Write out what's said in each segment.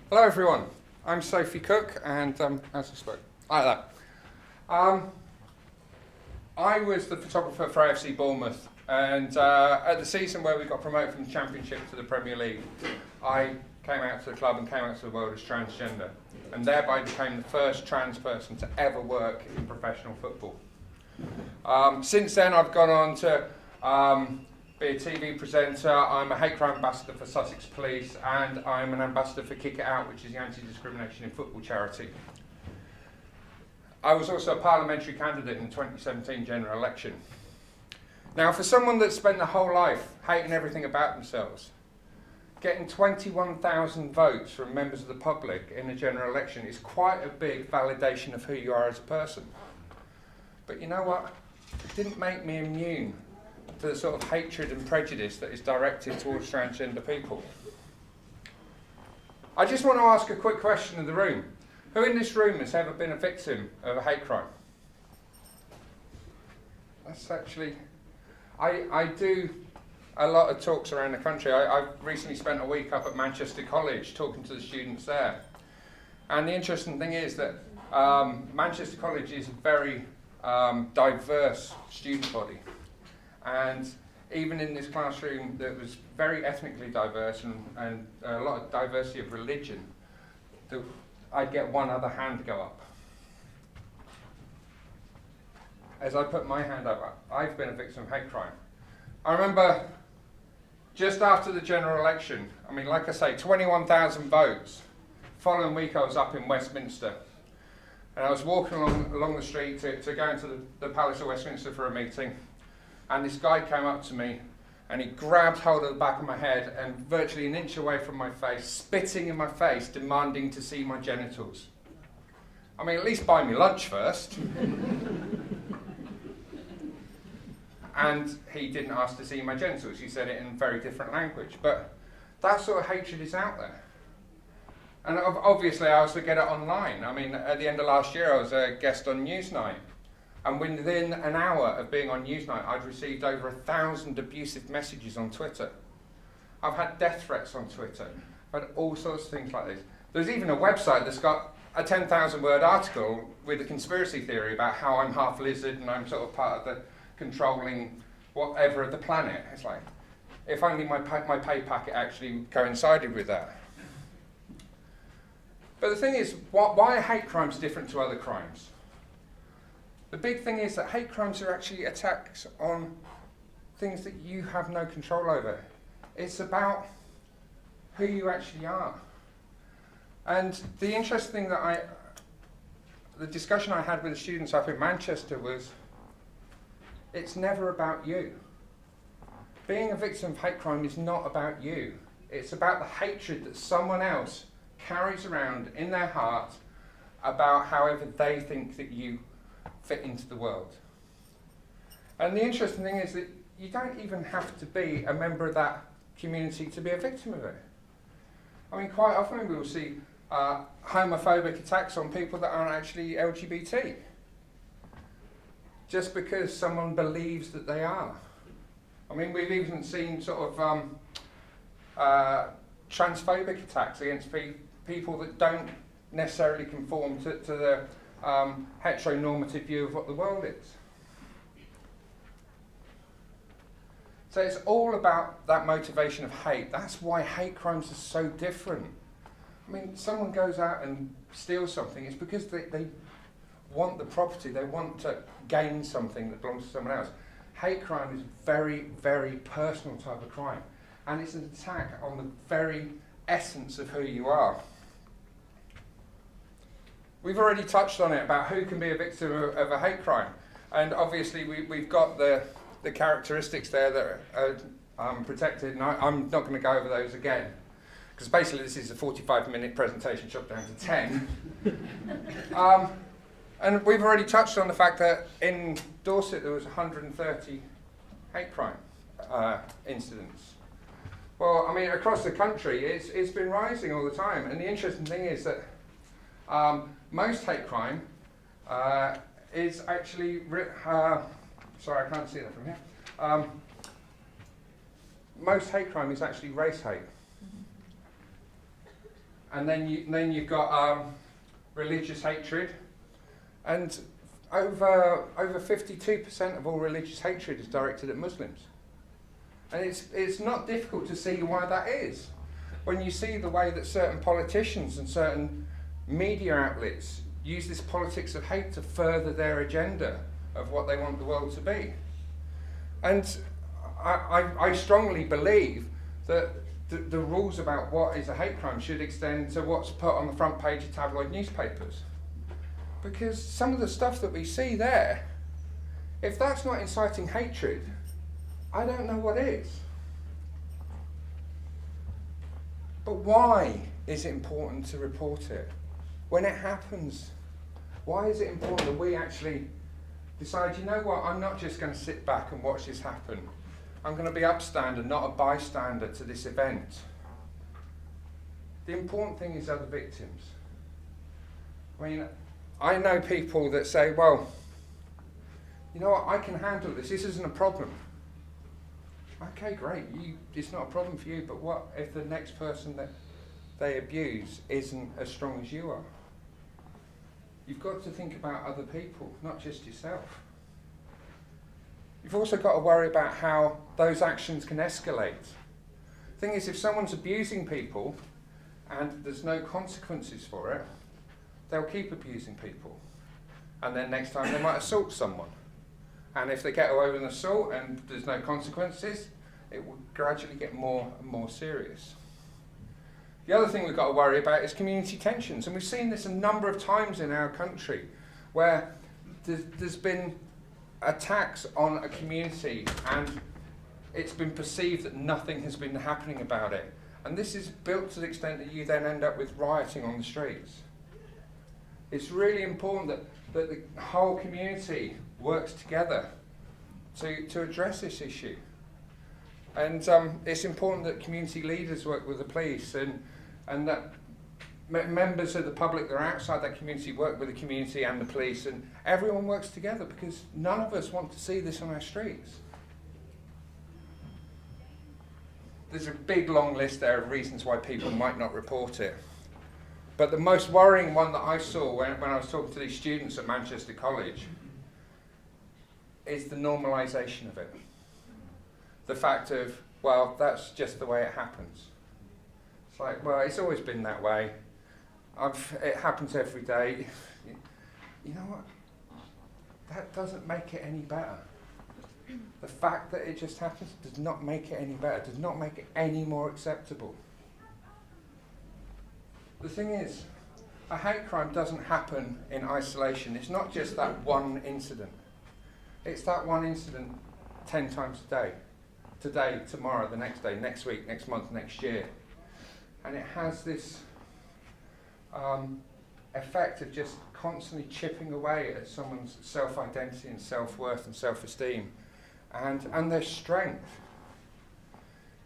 Hello everyone, I'm Sophie Cook and as I spoke, like that. I was the photographer for AFC Bournemouth and at the season where we got promoted from the Championship to the Premier League, I came out to the club and came out to the world as transgender and thereby became the first trans person to ever work in professional football. Since then I've gone on to be a TV presenter. I'm a hate crime ambassador for Sussex Police and I'm an ambassador for Kick It Out, which is the anti-discrimination in football charity. I was also a parliamentary candidate in the 2017 general election. Now, for someone that's spent their whole life hating everything about themselves, getting 21,000 votes from members of the public in a general election is quite a big validation of who you are as a person. But you know what? It didn't make me immune to the sort of hatred and prejudice that is directed towards transgender people. I just want to ask a quick question in the room. Who in this room has ever been a victim of a hate crime? That's actually... I do a lot of talks around the country. I've recently spent a week up at Manchester College talking to the students there. And the interesting thing is that Manchester College is a very diverse student body. And even in this classroom that was very ethnically diverse and a lot of diversity of religion, I'd get one other hand go up. As I put my hand up, I've been a victim of hate crime. I remember just after the general election, I mean, like I say, 21,000 votes. Following week I was up in Westminster. And I was walking along the street to go into the Palace of Westminster for a meeting. And this guy came up to me and he grabbed hold of the back of my head and virtually an inch away from my face, spitting in my face, demanding to see my genitals. I mean, at least buy me lunch first. And he didn't ask to see my genitals. He said it in very different language. But that sort of hatred is out there. And obviously I also get it online. I mean, at the end of last year I was a guest on Newsnight. And within an hour of being on Newsnight, I'd received over 1,000 abusive messages on Twitter. I've had death threats on Twitter. I've had all sorts of things like this. There's even a website that's got a 10,000 word article with a conspiracy theory about how I'm half lizard and I'm sort of part of the controlling whatever of the planet. It's like, if only my pay packet actually coincided with that. But the thing is, why are hate crimes different to other crimes? The big thing is that hate crimes are actually attacks on things that you have no control over. It's about who you actually are. And the interesting thing the discussion I had with the students up in Manchester was, it's never about you. Being a victim of hate crime is not about you. It's about the hatred that someone else carries around in their heart about however they think that you fit into the world. And the interesting thing is that you don't even have to be a member of that community to be a victim of it. I mean, quite often we will see homophobic attacks on people that aren't actually LGBT, just because someone believes that they are. I mean, we've even seen sort of transphobic attacks against people that don't necessarily conform to the heteronormative view of what the world is. So it's all about that motivation of hate. That's why hate crimes are so different. I mean, someone goes out and steals something, it's because they want the property, they want to gain something that belongs to someone else. Hate crime is very, very personal type of crime, and it's an attack on the very essence of who you are. We've already touched on it about who can be a victim of a hate crime, and obviously we've got the characteristics there that are protected, and I'm not going to go over those again, because basically this is a 45-minute presentation chopped down to 10. And we've already touched on the fact that in Dorset there was 130 hate crime incidents. Well, I mean, across the country it's been rising all the time, and the interesting thing is that most hate crime is actually, sorry, I can't see that from here. Most hate crime is actually race hate. And then you've got religious hatred, and over 52% of all religious hatred is directed at Muslims. And it's not difficult to see why that is. When you see the way that certain politicians and certain media outlets use this politics of hate to further their agenda of what they want the world to be. And I strongly believe that the rules about what is a hate crime should extend to what's put on the front page of tabloid newspapers. Because some of the stuff that we see there, if that's not inciting hatred, I don't know what is. But why is it important to report it? When it happens, why is it important that we actually decide, you know what, I'm not just going to sit back and watch this happen. I'm going to be upstander, not a bystander to this event. The important thing is other victims. I mean, I know people that say, well, you know what, I can handle this. This isn't a problem. Okay, great. It's not a problem for you, but what if the next person that they abuse isn't as strong as you are? You've got to think about other people, not just yourself. You've also got to worry about how those actions can escalate. The thing is, if someone's abusing people and there's no consequences for it, they'll keep abusing people. And then next time they might assault someone. And if they get away with an assault and there's no consequences, it will gradually get more and more serious. The other thing we've got to worry about is community tensions. And we've seen this a number of times in our country, where there's been attacks on a community and it's been perceived that nothing has been happening about it. And this is built to the extent that you then end up with rioting on the streets. It's really important that the whole community works together to address this issue. And it's important that community leaders work with the police and that members of the that are outside that community work with the community and the police, and everyone works together, because none of us want to see this on our streets. There's a big long list there of reasons why people might not report it. But the most worrying one that I saw when I was talking to these students at Manchester College is the normalisation of it. The fact of, well, that's just the way it happens. It's like, well, it's always been that way. It happens every day. You know what? That doesn't make it any better. The fact that it just happens does not make it any better, does not make it any more acceptable. The thing is, a hate crime doesn't happen in isolation. It's not just that one incident. It's that one incident 10 times a day. Today, tomorrow, the next day, next week, next month, next year. And it has this effect of just constantly chipping away at someone's self-identity and self-worth and self-esteem and their strength.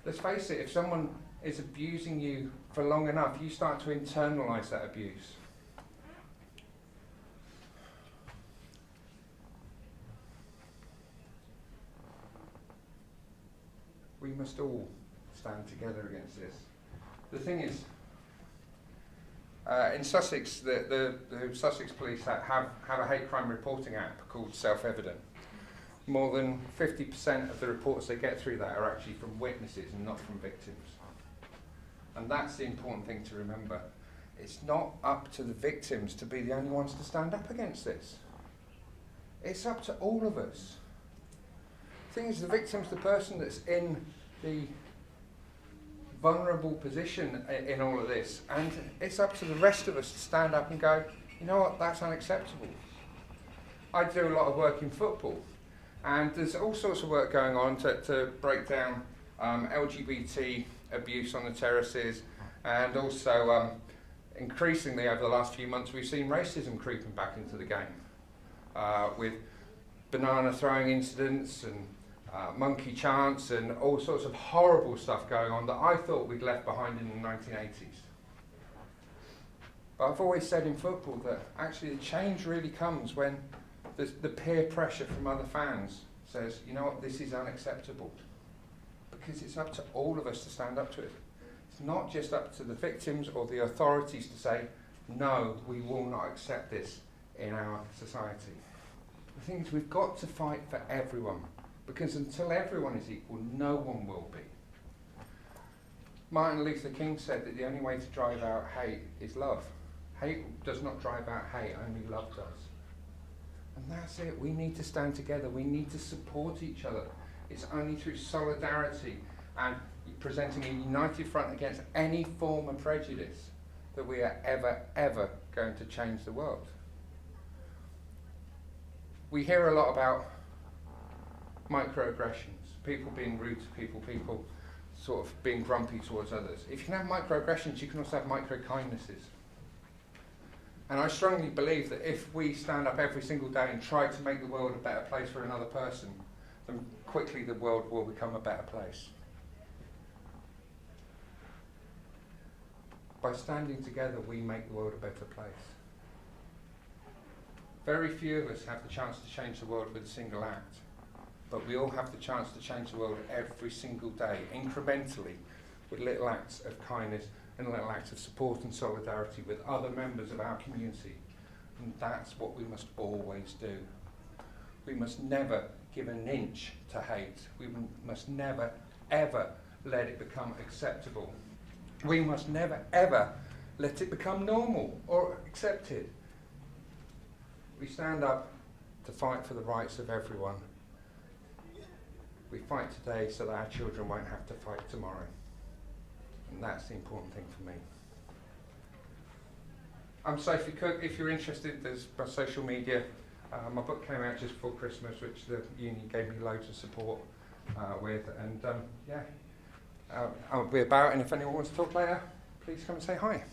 Let's face it, if someone is abusing you for long enough, you start to internalise that abuse. We must all stand together against this. The thing is, in Sussex, the Sussex police have a hate crime reporting app called Self-Evident. More than 50% of the reports they get through that are actually from witnesses and not from victims. And that's the important thing to remember. It's not up to the victims to be the only ones to stand up against this. It's up to all of us. The thing is, the victim's the person that's in the vulnerable position in all of this, and it's up to the rest of us to stand up and go, you know what, that's unacceptable. I do a lot of work in football, and there's all sorts of work going on to break down LGBT abuse on the terraces, and also increasingly over the last few months we've seen racism creeping back into the game with banana throwing incidents and monkey chants and all sorts of horrible stuff going on that I thought we'd left behind in the 1980s. But I've always said in football that actually the change really comes when the peer pressure from other fans says, you know what, this is unacceptable. Because it's up to all of us to stand up to it. It's not just up to the victims or the authorities to say, no, we will not accept this in our society. The thing is, we've got to fight for everyone, because until everyone is equal, no one will be. Martin Luther King said that the only way to drive out hate is love. Hate does not drive out hate, only love does. And that's it. We need to stand together. We need to support each other. It's only through solidarity and presenting a united front against any form of prejudice that we are ever going to change the world. We hear a lot about microaggressions, people being rude to people sort of being grumpy towards others. If you can have microaggressions, you can also have micro-kindnesses. And I strongly believe that if we stand up every single day and try to make the world a better place for another person, then quickly the world will become a better place. By standing together, we make the world a better place. Very few of us have the chance to change the world with a single act, but we all have the chance to change the world every single day, incrementally, with little acts of kindness and little acts of support and solidarity with other members of our community. And that's what we must always do. We must never give an inch to hate. We must never, ever let it become acceptable. We must never, ever let it become normal or accepted. We stand up to fight for the rights of everyone. We fight today so that our children won't have to fight tomorrow. And that's the important thing for me. I'm Sophie Cook. If you're interested, there's my social media. My book came out just before Christmas, which the uni gave me loads of support with. And I'll be about, and if anyone wants to talk later, please come and say hi.